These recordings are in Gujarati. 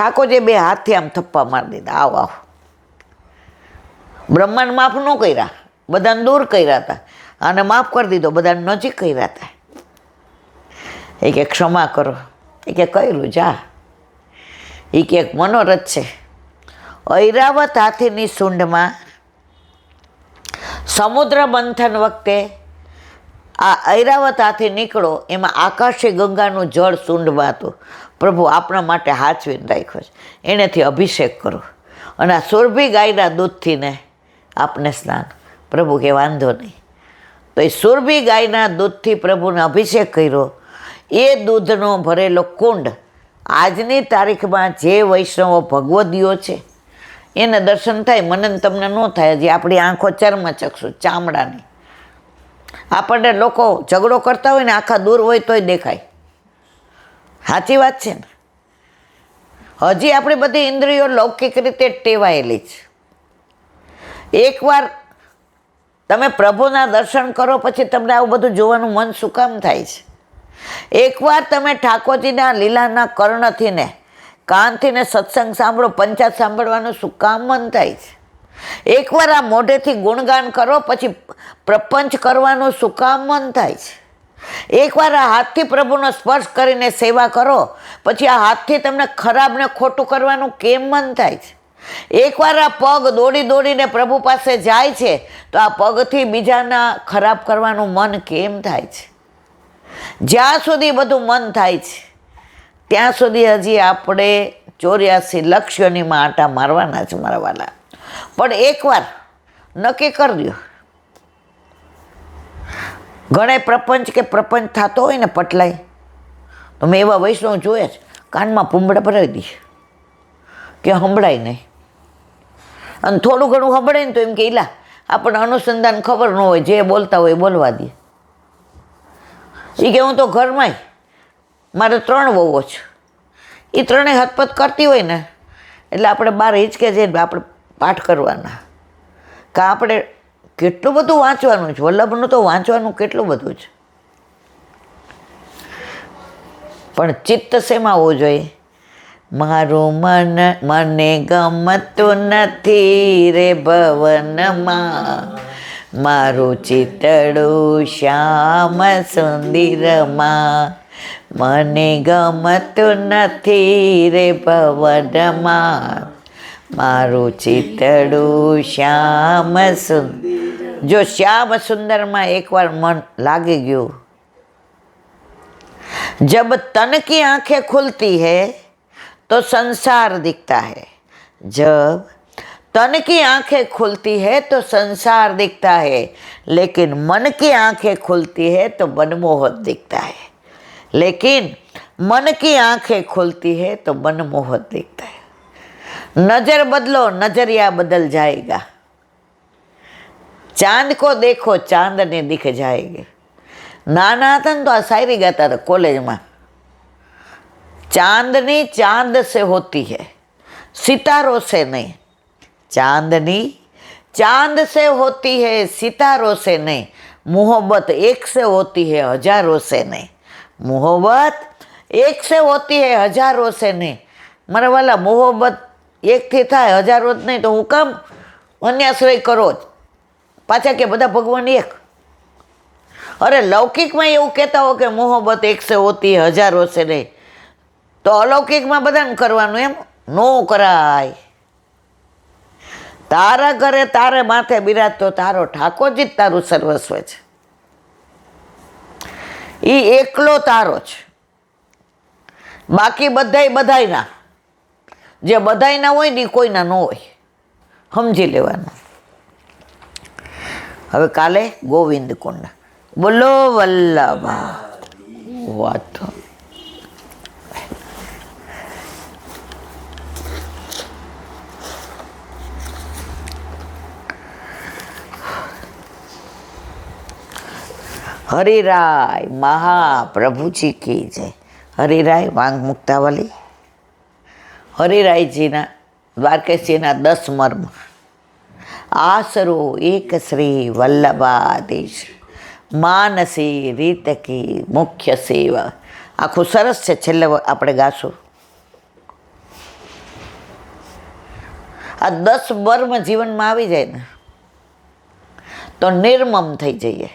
ઠાકોરજીએ બે હાથથી આમ થપ્પા મારી દીધા, આવ આવ. બ્રહ્માંડ માફ ન કર્યા, બધાને દૂર કર્યા હતા, અને માફ કરી દીધો, બધાને નજીક કર્યા હતા. એ કે ક્ષમા કરો, એ કે કર્યું જા. એ કે એક મનોરથ છે. ઐરાવત હાથીની સૂંઢમાં સમુદ્ર મંથન વખતે આ ઐરાવત હાથી નીકળો, એમાં આકાશી ગંગાનું જળ સૂંઢમાં હતું. પ્રભુ આપણા માટે હાચવીને રાખ્યો છે, એનેથી અભિષેક કરો. અને આ સુરભી ગાયના દૂધથી ને આપને સ્નાન. પ્રભુ કે વાંધો નહીં. તો એ સુરભી ગાયના દૂધથી પ્રભુને અભિષેક કર્યો. એ દૂધનો ભરેલો કુંડ આજની તારીખમાં જે વૈષ્ણવો ભગવદીઓ છે એને દર્શન થાય, મને તમને ન થાય. હજી આપણી આંખો ચર્મચક્ષુ ચામડાની. આપણને લોકો ઝઘડો કરતા હોય ને આખા દૂર હોય તોય દેખાય. સાચી વાત છે ને? હજી આપણી બધી ઇન્દ્રિયો લૌકિક રીતે ટેવાયેલી છે. એકવાર તમે પ્રભુના દર્શન કરો પછી તમને આવું બધું જોવાનું મન શું કામ થાય છે? એકવાર તમે ઠાકોરજીના લીલાના કર્ણથી ને કાનથી ને સત્સંગ સાંભળો, પંચાયત સાંભળવાનું શું કામ મન થાય છે? એકવાર આ મોઢેથી ગુણગાન કરો પછી પ્રપંચ કરવાનું શું કામ મન થાય છે? એકવાર આ હાથથી પ્રભુનો સ્પર્શ કરીને સેવા કરો પછી આ હાથથી તમને ખરાબ ને ખોટું કરવાનું કેમ મન થાય છે? એકવાર આ પગ દોડી દોડીને પ્રભુ પાસે જાય છે તો આ પગથી બીજાના ખરાબ કરવાનું મન કેમ થાય છે? જ્યાં સુધી બધું મન થાય છે ત્યાં સુધી હજી આપણે 84 લક્ષ્યોનીમાં આંટા મારવાના છે મારા વાલા. પણ એકવાર નક્કી કરી દો. ઘણા પ્રપંચ કે પ્રપંચ થતો હોય ને પટલાય, તો મેં એવા વૈષ્ણવ જોયા છે, કાનમાં પૂંબડા ભરાવી દે કે સંભળાય નહીં. અને થોડું ઘણું સંભળાય ને તો એમ કે ઈલા આપણને અનુસંધાન ખબર ન હોય, જે બોલતા હોય એ બોલવા દે. એ કે હું તો ઘરમાંય મારે 3 વહુઓ છે, એ 3 હથપથ કરતી હોય ને એટલે આપણે બહાર હિંચકે જઈને આપણે પાઠ કરવાના. કાં આપણે કેટલું બધું વાંચવાનું છે, વલ્લભનું તો વાંચવાનું કેટલું બધું છે. પણ ચિત્ત શેમાં હોવું જોઈએ? મારું મન મને ગમતું નથી રે ભવનમાં, મારું ચિતડું શ્યામ સુંદરમાં, મને ગમતું નથી રે ભવનમાં, મારું ચિતડું શ્યામ સુંદર. જો શ્યામ સુંદરમાં એકવાર મન લાગી ગયું, जब तन की आंखें खुलती है तो संसार दिखता है, जब तन की आंखें खुलती है तो संसार दिखता है, लेकिन मन की आंखें खुलती है तो मनमोहक दिखता है, लेकिन मन की आंखें खुलती है तो मनमोहक दिखता है. नजर बदलो नजरिया बदल जाएगा, चांद को देखो चांदनी दिख जाएगी. नाना था तो आ शायरी गाता था कॉलेज में. चांदनी चांद से होती है सितारों से नहीं, चांदनी चांद से होती है सितारों से नहीं, मोहब्बत एक से होती है हजारों से नहीं, मोहब्बत एक से होती है हजारों से नहीं. मारा वाला मोहब्बत एक थी थाय हजारों नहीं तो हूँ कम अन्याश्रय करो पाचा के बधा भगवान एक. अरे लौकिक में એવું કહેતા હો કે મોહબ્બત એક સે હોતી હજારો સે નહીં, તો અલૌકિકમાં બધાને કરવાનું એમ નો કરાય. તારા ઘરે તારે માથે બિરાજતો તારો ઠાકોરજી જ તારું સર્વસ્વ છે. એ એકલો તારો છે, બાકી બધાય બધાયના. જે બધાયના હોય ને કોઈના ન હોય, સમજી લેવાનું. હવે કાલે ગોવિંદ કુંડ. બોલો વલ્લભા. વાત હરિરાય મહાપ્રભુજી કી જય. હરિરાય વાંગ મુક્તાવલી. હરિરાયજીના દ્વારકેશજીના 10 મર્મ. આસરો એક શ્રી વલ્લભાધીશ, માનસી રીત કી મુખ્ય સેવા. આખું સરસ છે, છેલ્લે આપણે ગાશું. આ 10 મર્મ જીવનમાં આવી જાય ને તો નિર્મમ થઈ જઈએ.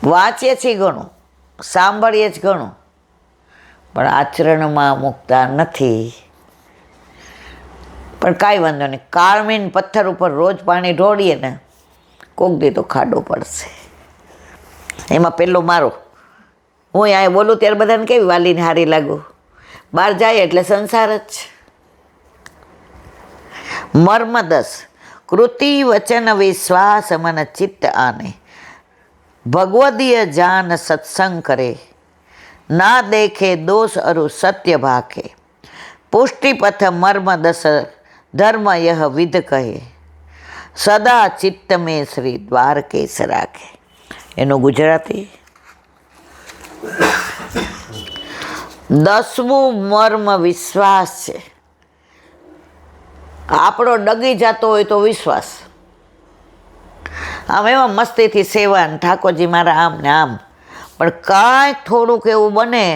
વાંચીએ છીએ ઘણું, સાંભળીએ જ ઘણું, પણ આચરણમાં મૂકતા નથી. પણ કાંઈ વાંધો નહીં, કાળમીન પથ્થર ઉપર રોજ પાણી ઢોળીએ ને કોક દી તો ખાડો પડશે. એમાં પેલો મારો, હું અહીંયા બોલું ત્યારે બધાને કેવી વાલીને હારી લાગુ, બહાર જાય એટલે સંસાર જ. મર્મ 10 કૃતિ વચન વિશ્વાસ મન ચિત્ત આને, ભગવદીય જાન સત્સંગ કરે, ના દેખે દોષ અરુ સત્ય ભાખે, પુષ્ટિપથ મર્મ 10 ધર્મ યહ વિધ કહે, સદા ચિત્ત મેં શ્રી દ્વારકેશ રાખે. એનું ગુજરાતી 10મું મર્મ વિશ્વાસ છે. આપણો ડગી જતો હોય તો વિશ્વાસ. આમ એમાં મસ્તીથી સેવા ને ઠાકોરજી મારા આમ ને આમ, પણ કાંઈ થોડુંક એવું બને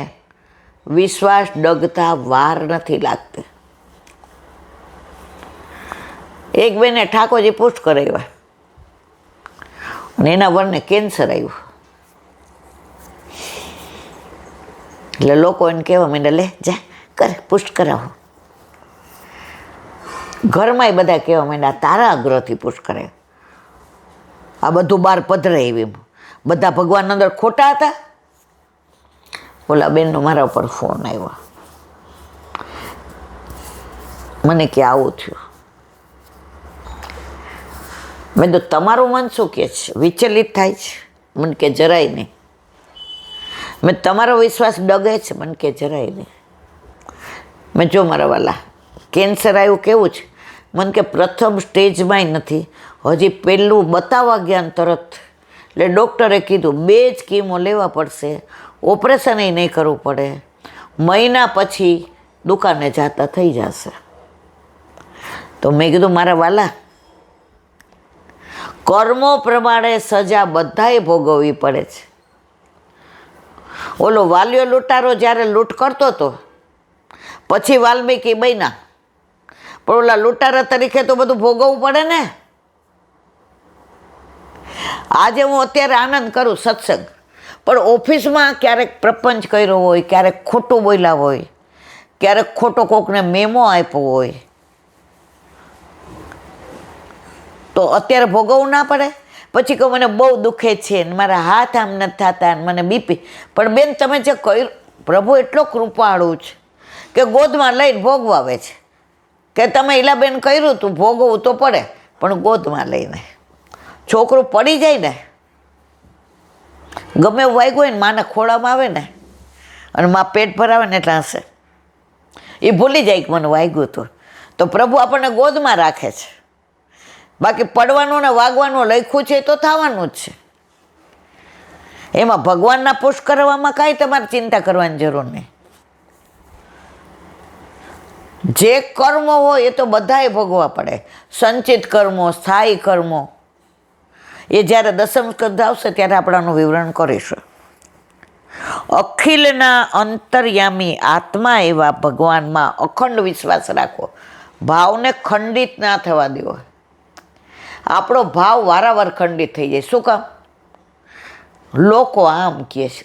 વિશ્વાસ ડગતા વાર નથી લાગતી. એક બેને ઠાકોરજી પુષ્ટ કરાવ્યા અને એના વરને કેન્સર આવ્યું. એટલે લોકો એને કહેવા માંડ્યા, લે જા કર પુષ્ટ કરાવો. ઘરમાંય બધા કહેવા માંડ્યા, તારા આગ્રહથી પુષ્ટ કરાય. આ બધું બહાર પધરે એવી બધા ભગવાન અંદર ખોટા હતા. ઓલા બેનનો મારા ઉપર ફોન આવ્યો, મને કે આવું થયું. મેં તો તમારું મન શું કહે છે, વિચલિત થાય છે? મને કે જરાય નહીં. મેં તમારો વિશ્વાસ ડગે છે? મને કે જરાય નહીં. મેં જો મારા વાલા કેન્સર આવ્યું કેવું છે? મને કે પ્રથમ સ્ટેજમાંય નથી, હજી પહેલું બતાવવા ગયા તરત. એટલે ડૉક્ટરે કીધું 2 જ કીમો લેવા પડશે, ઓપરેશન નહીં કરવું પડે, મહિના પછી દુકાને જતા થઈ જશે. તો મેં કીધું મારા વાલા, કર્મો પ્રમાણે સજા બધાએ ભોગવવી પડે છે. ઓલો વાલ્યો લૂંટારો જ્યારે લૂંટ કરતો હતો પછી વાલ્મીકી બન્યા, પણ ઓલા લૂંટારા તરીકે તો બધું ભોગવવું પડે ને. આજે હું અત્યારે આનંદ કરું સત્સંગ, પણ ઓફિસમાં ક્યારેક પ્રપંચ કર્યો હોય, ક્યારેક ખોટું બોલ્યા હોય, ક્યારેક ખોટો કોકને મેમો આપ્યો હોય, તો અત્યારે ભોગવવું ના પડે? પછી કહું મને બહુ દુખે છે ને મારા હાથ આમ નથી થતા ને મને બીપી. પણ બેન તમે જે કર્યું, પ્રભુ એટલો કૃપાળુ છે કે ગોદમાં લઈને ભોગવાવે છે કે તમે ઈલાબેન કર્યું તું, ભોગવવું તો પડે, પણ ગોદમાં લઈને. છોકરું પડી જાય ને, ગમે એવું વાગ્યું હોય ને માને ખોળામાં આવે ને અને માં પેટ ભરાવે ને એટલે હશે, એ ભૂલી જાય કે મને વાગ્યું હતું. તો પ્રભુ આપણને ગોદમાં રાખે છે. બાકી પડવાનું ને વાગવાનું લખ્યું છે તો થવાનું જ છે. એમાં ભગવાનના પુષ્ટ કરવામાં કાંઈ તમારે ચિંતા કરવાની જરૂર નહીં. જે કર્મો હોય એ તો બધાએ ભોગવવા પડે. સંચિત કર્મો, સ્થાયી કર્મો, એ જ્યારે દસમ સ્કંધ આવશે ત્યારે આપણે આનું વિવરણ કરીશું. અખિલના અંતર્યામી આત્મા એવા ભગવાનમાં અખંડ વિશ્વાસ રાખો. ભાવને ખંડિત ના થવા દેવો. આપણો ભાવ વારંવાર ખંડિત થઈ જાય. શું કામ? લોકો આમ કહે છે.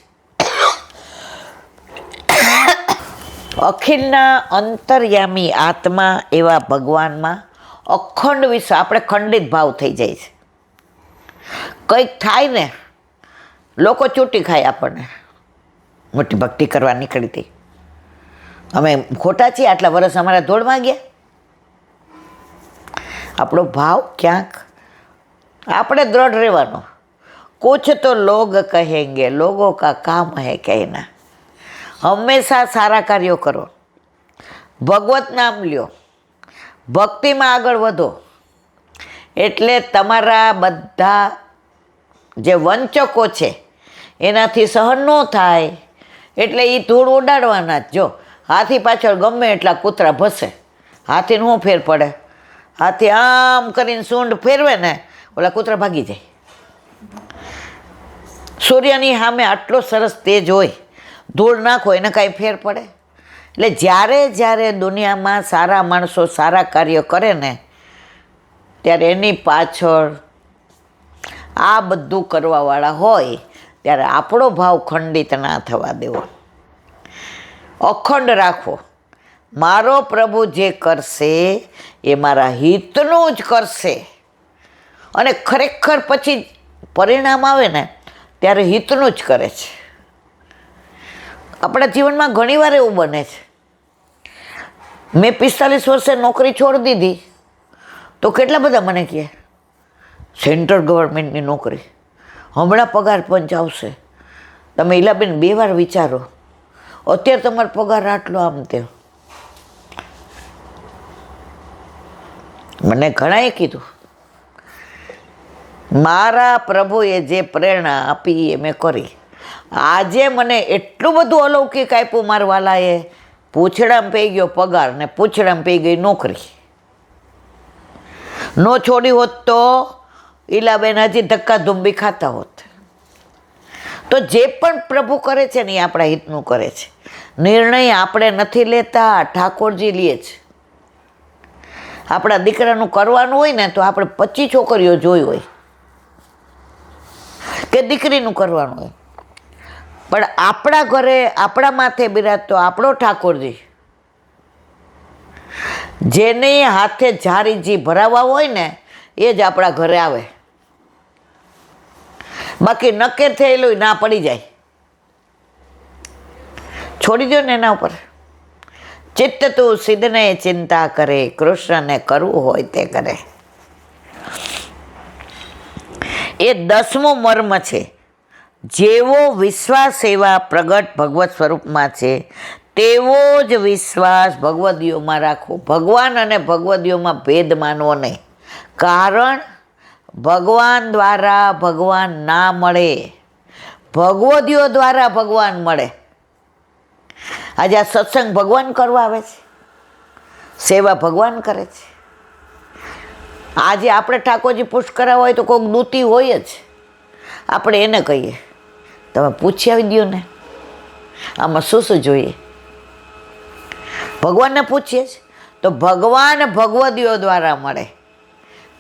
અખિલના અંતર્યામી આત્મા એવા ભગવાનમાં અખંડ વિશ્વાસ, આપણે ખંડિત ભાવ થઈ જાય છે. કંઈક થાય ને લોકો ચૂંટી ખાય આપણને. મોટી ભક્તિ કરવા નીકળી હતી, અમે ખોટા છીએ, આટલા વર્ષ અમારા ધોળમાં ગયા. આપણો ભાવ ક્યાંક આપણે દ્રઢ રહેવાનો. કુછ તો લોગ કહેંગે, લોગો કા કામ હૈ કહેના. હંમેશા સારા કાર્યો કરો, ભગવત નામ લ્યો, ભક્તિમાં આગળ વધો. એટલે તમારા બધા જે વંચકો છે એનાથી સહન ન થાય, એટલે એ ધૂળ ઉડાડવાના જ. જો હાથી પાછળ ગમે એટલા કૂતરા ભસે, હાથીને શું ફેર પડે? હાથી આમ કરીને સૂંઢ ફેરવે ને ઓલા કૂતરા ભાગી જાય. સૂર્યની સામે આટલો સરસ તેજ હોય, ધૂળ નાખો એને કાંઈ ફેર પડે? એટલે જ્યારે જ્યારે દુનિયામાં સારા માણસો સારા કાર્ય કરે ને ત્યારે એની પાછળ આ બધું કરવાવાળા હોય, ત્યારે આપણો ભાવ ખંડિત ના થવા દેવો, અખંડ રાખવો. મારો પ્રભુ જે કરશે એ મારા હિતનું જ કરશે, અને ખરેખર પછી પરિણામ આવે ને ત્યારે હિતનું જ કરે છે. આપણા જીવનમાં ઘણીવાર એવું બને છે. મેં 45 વર્ષે નોકરી છોડી દીધી તો કેટલા બધા મને કહે સેન્ટ્રલ ગવર્મેન્ટની નોકરી, હમણાં પગાર પંચ આવશે, તમે ઈલાબેન 2 વાર વિચારો, અત્યારે તમારો પગાર આટલો આમ તેમ. મને ઘણાએ કીધું. મારા પ્રભુએ જે પ્રેરણા આપી એ મેં કરી. આજે મને એટલું બધું અલૌકિક આપ્યું મારા વાલાએ, પૂંછડામાં પઈ ગયો પગાર ને પૂંછડામાં પઈ ગઈ નોકરી. નો છોડી હોત તો ઈલાબેન હજી ધક્કાધુંબી ખાતા હોત. તો જે પણ પ્રભુ કરે છે ને એ આપણા હિતનું કરે છે. નિર્ણય આપણે નથી લેતા, ઠાકોરજી લે છે. આપણા દીકરાનું કરવાનું હોય ને તો આપણે 25 છોકરીઓ જોઈ હોય કે દીકરીનું કરવાનું હોય, પણ આપણા ઘરે આપણા માથે બિરાજતો આપણો ઠાકોરજી, જેને હાથે ઝારીજી ભરાવા હોય ને એ જ આપણા ઘરે આવે. બાકી નક્કી થયેલું ના પડી જાય, છોડી દો ને એના ઉપર. ચિત્ત તું સિદ્ધને ચિંતા કરે, કૃષ્ણને કરવું હોય તે કરે. એ 10મો મર્મ છે. જેવો વિશ્વાસ એવા પ્રગટ ભગવત સ્વરૂપમાં છે તેવો જ વિશ્વાસ ભગવદીઓમાં રાખવો. ભગવાન અને ભગવદીઓમાં ભેદ માનવો નહીં. કારણ ભગવાન દ્વારા ભગવાન ના મળે, ભગવદીઓ દ્વારા ભગવાન મળે. આજે આ સત્સંગ ભગવાન કરવા આવે છે, સેવા ભગવાન કરે છે. આજે આપણે ઠાકોરજી પુષ્ટ કરાવવા હોય તો કોઈક દૂતી હોય જ, આપણે એને કહીએ તમે પૂછી આવી દો ને આમાં શું શું જોઈએ. ભગવાનને પૂછીએ જ તો ભગવાન ભગવદીઓ દ્વારા મળે,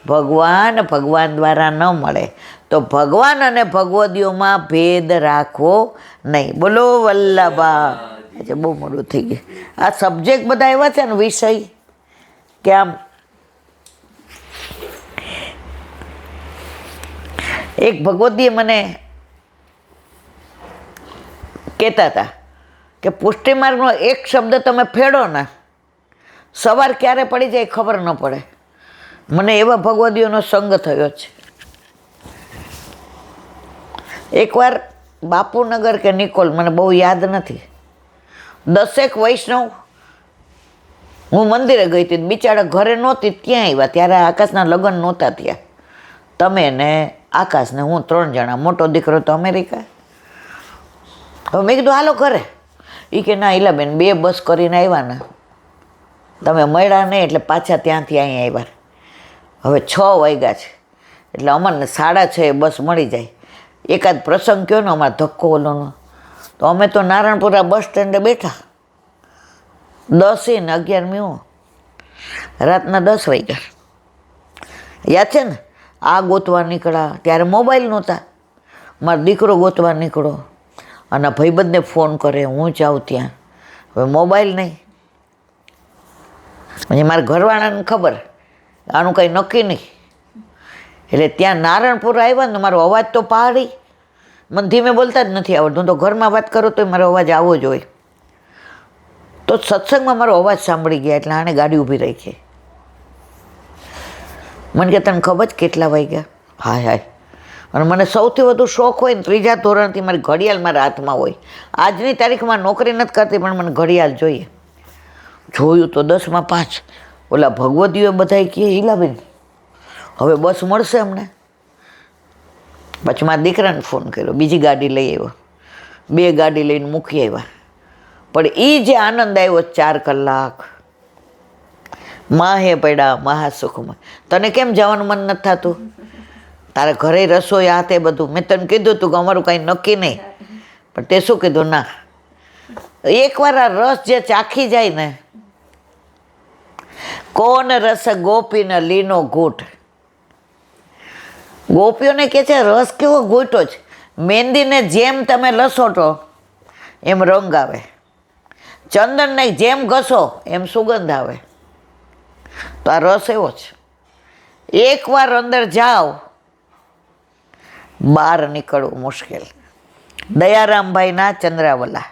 ભગવાન ભગવાન દ્વારા ન મળે. તો ભગવાન અને ભગવદીઓમાં ભેદ રાખવો નહીં. બોલો વલ્લભા. આજે બહુ મોડું થઈ ગયું. આ સબ્જેક્ટ બધા એવા છે ને વિષય કે આમ એક ભગવદીએ મને કહેતા હતા કે પુષ્ટિ માર્ગનો એક શબ્દ તમે ફેડો ને સવાર ક્યારે પડી જાય ખબર ન પડે. મને એવા ભગવદીઓનો સંગ થયો છે. એકવાર બાપુનગર કે નિકોલ મને બહુ યાદ નથી, 10 વૈષ્ણવ હું મંદિરે ગઈ હતી, બિચારા ઘરે નહોતી ત્યાં આવ્યા. ત્યારે આકાશના લગ્ન નહોતા થયા. તમે ને આકાશ ને હું 3 જણા, મોટો દીકરો તો અમેરિકા. હવે મેં કીધું હાલો ઘરે. એ કે ના ઈલાબેન 2 બસ કરીને આવ્યા ને તમે મળ્યા નહીં એટલે પાછા ત્યાંથી અહીંયા આવ્યા. હવે 6 વાગ્યા છે એટલે અમને 6:30 બસ મળી જાય. એકાદ પ્રસંગ કયો ને અમારે ધક્કો ઓલોનો, તો અમે તો નારણપુરા બસ સ્ટેન્ડે બેઠા. 10 ને 11 રાતના 10 વાગ્યા. યાદ છે ને? આ ગોતવા નીકળ્યા ત્યારે મોબાઈલ નહોતા. મારો દીકરો ગોતવા નીકળો અને ભાઈબંધને ફોન કરે હું જાઉં ત્યાં. હવે મોબાઈલ નહીં. પછી મારા ઘરવાળાને ખબર આનું કંઈ નક્કી નહીં. એટલે ત્યાં નારણપુરા આવ્યા ને મારો અવાજ તો પહાડી, મને ધીમે બોલતા જ નથી આવડતું. તો ઘરમાં વાત કરો તો મારો અવાજ આવો જ હોય. તો સત્સંગમાં મારો અવાજ સાંભળી ગયા એટલે આણે ગાડી ઊભી રાખી. મને કે તને ખબર જ કેટલા વાગ્યા? હાય હાય. અને મને સૌથી વધુ શોખ હોય ને 3જા ધોરણથી મારી ઘડિયાળ મારા હાથમાં હોય. આજની તારીખમાં નોકરી નથી કરતી પણ મને ઘડિયાળ જોઈએ. જોયું તો 10:05. ઓલા ભગવદીઓ બધા કહે ઈલાબેન હવે બસ મળશે અમને. પછી મારા દીકરાને ફોન કર્યો, બીજી ગાડી લઈ આવ્યો, 2 ગાડી લઈને મૂકી આવ્યા. પણ એ જે આનંદ આવ્યો 4 કલાક માહે પડ્યા મહાસુખમાં. તને કેમ જવાનું મન નથી થતું? તારે ઘરે રસોઈ હાથે બધું. મેં તને કીધું તું કે અમારું કાંઈ નક્કી નહીં, પણ તે શું કીધું? ના એકવાર આ રસ જે ચાખી જાય ને, કોન રસ ગોપીને લીનો ઘૂંટ. ગોપીઓને કે છે રસ કેવો ઘૂંટો છે. મહેંદીને જેમ તમે લસોટો એમ રંગ આવે, ચંદનને જેમ ઘસો એમ સુગંધ આવે. તો આ રસ એવો છે, એકવાર અંદર જાઓ બહાર નીકળવું મુશ્કેલ. દયારામભાઈના ચંદ્રાવલા.